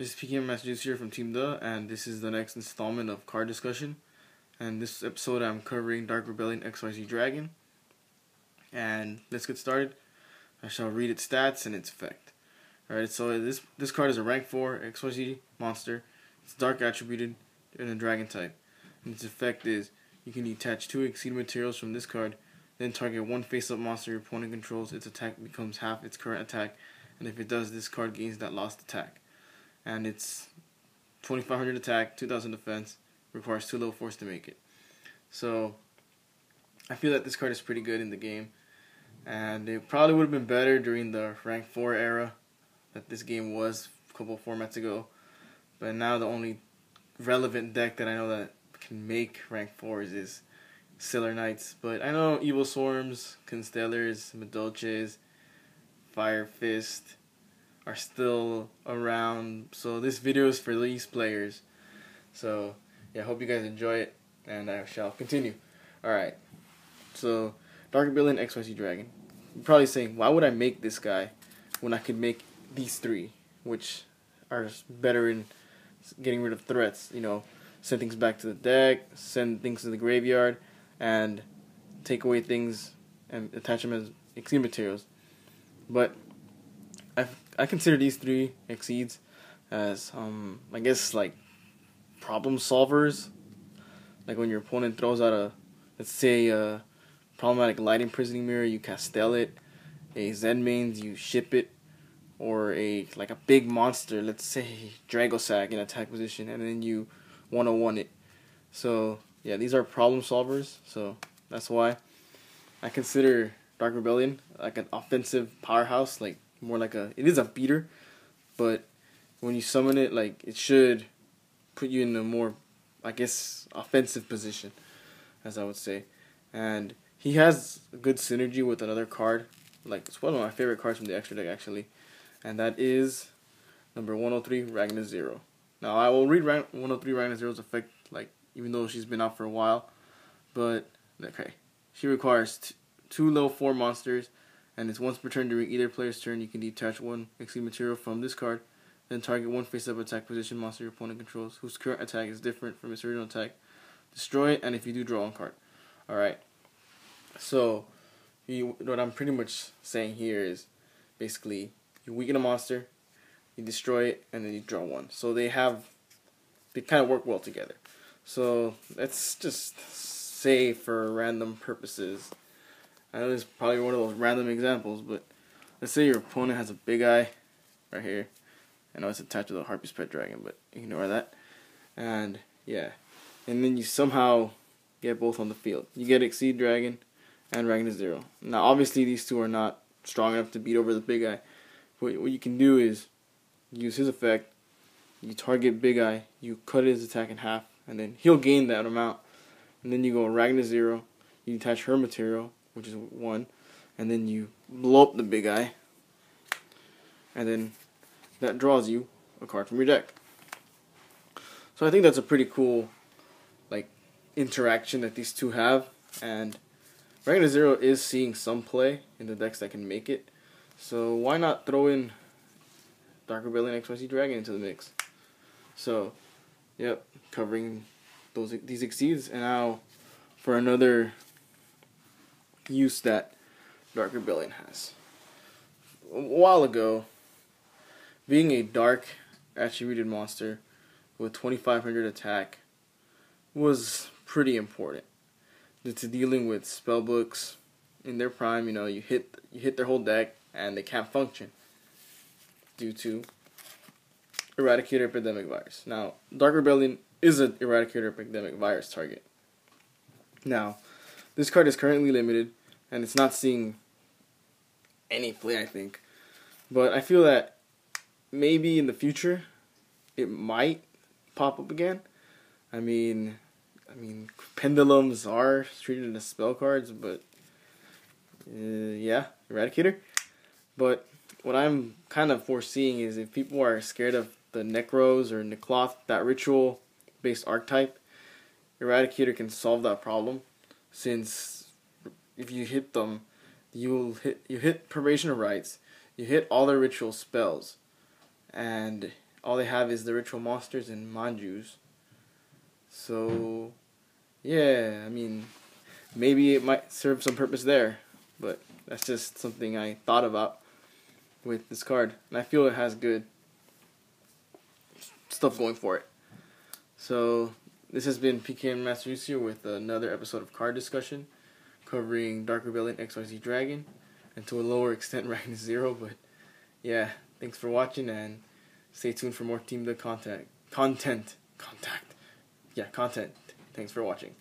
This is PKM Messages here from TeemTHE, and this is the next installment of card discussion. And this episode I'm covering Dark Rebellion XYZ Dragon. And let's get started. I shall read its stats and its effect. Alright, so this card is a rank 4 XYZ monster. It's dark attributed in a dragon type. And its effect is you can detach 2 exceed materials from this card, then target one face-up monster your opponent controls. Its attack becomes half its current attack, and if it does, this card gains that lost attack. And it's 2500 attack, 2000 defense, requires 2 level 4s to make it. So I feel that this card is pretty good in the game, and it probably would have been better during the rank 4 era that this game was a couple of formats ago. But now the only relevant deck that I know that can make rank 4s is Stellar Knights. But I know Evil Swarms, Constellars, Medolches, Fire Fist are still around, so this video is for these players. So yeah, I hope you guys enjoy it, and I shall continue. Alright, so Dark Rebellion XYZ Dragon. You're probably saying, why would I make this guy when I could make these 3, which are better in getting rid of threats? You know, send things back to the deck, send things to the graveyard, and take away things and attach them as exceed materials. But I consider these 3 exceeds as I guess like problem solvers. Like when your opponent throws out a, let's say, a problematic light imprisoning mirror, you castell it. A Zen mains, you ship it. Or a big monster, let's say Dragossack in attack position, and then you 101 it. So yeah, these are problem solvers. So that's why I consider Dark Rebellion like an offensive powerhouse, like more like it is a beater, but when you summon it, like, it should put you in a more, I guess, offensive position, as I would say. And he has good synergy with another card, like it's one of my favorite cards from the extra deck actually, and that is number 103, Ragna Zero. Now I will read 103 Ragna Zero's effect, like, even though she's been out for a while, but okay, she requires 2 level 4 monsters. And it's once per turn during either player's turn, you can detach 1 exceed material from this card, then target 1 face-up attack position monster your opponent controls, whose current attack is different from its original attack. Destroy it, and if you do, draw 1 card. Alright, so what I'm pretty much saying here is, basically, you weaken a monster, you destroy it, and then you draw 1. So they kind of work well together. So let's just say, for random purposes, I know this is probably one of those random examples, but let's say your opponent has a big eye right here. I know it's attached to the Harpy's Pet Dragon, but ignore that. And yeah, and then you somehow get both on the field. You get Exceed Dragon and Ragna Zero. Now obviously these 2 are not strong enough to beat over the big eye. What you can do is use his effect, you target big eye, you cut his attack in half, and then he'll gain that amount. And then you go Ragna Zero, you detach her material, which is 1, and then you blow up the big eye, and then that draws you a card from your deck. So I think that's a pretty cool, like, interaction that these 2 have, and Ragna Zero is seeing some play in the decks that can make it, so why not throw in Dark Rebellion XYZ Dragon into the mix? So yep, covering these exceeds. And now for another use that Dark Rebellion has. A while ago, being a dark attributed monster with 2500 attack was pretty important to dealing with spellbooks in their prime. You know, you hit their whole deck and they can't function due to Eradicator Epidemic Virus. Now, Dark Rebellion is an Eradicator Epidemic Virus target. Now, this card is currently limited, and it's not seeing any play, I think. But I feel that maybe in the future, it might pop up again. I mean, pendulums are treated as spell cards, but yeah, Eradicator. But what I'm kind of foreseeing is if people are scared of the Necros or Necloth, that ritual-based archetype, Eradicator can solve that problem, since if you hit them, you hit Probation of Rites, you hit all their ritual spells, and all they have is the ritual monsters and manjus. So, yeah, I mean, maybe it might serve some purpose there, but that's just something I thought about with this card, and I feel it has good stuff going for it. So, this has been PKM Master Yugioh with another episode of card discussion covering Dark Rebellion XYZ Dragon, and to a lower extent Ragnar Zero, but yeah, thanks for watching, and stay tuned for more TeemTHE content. Thanks for watching.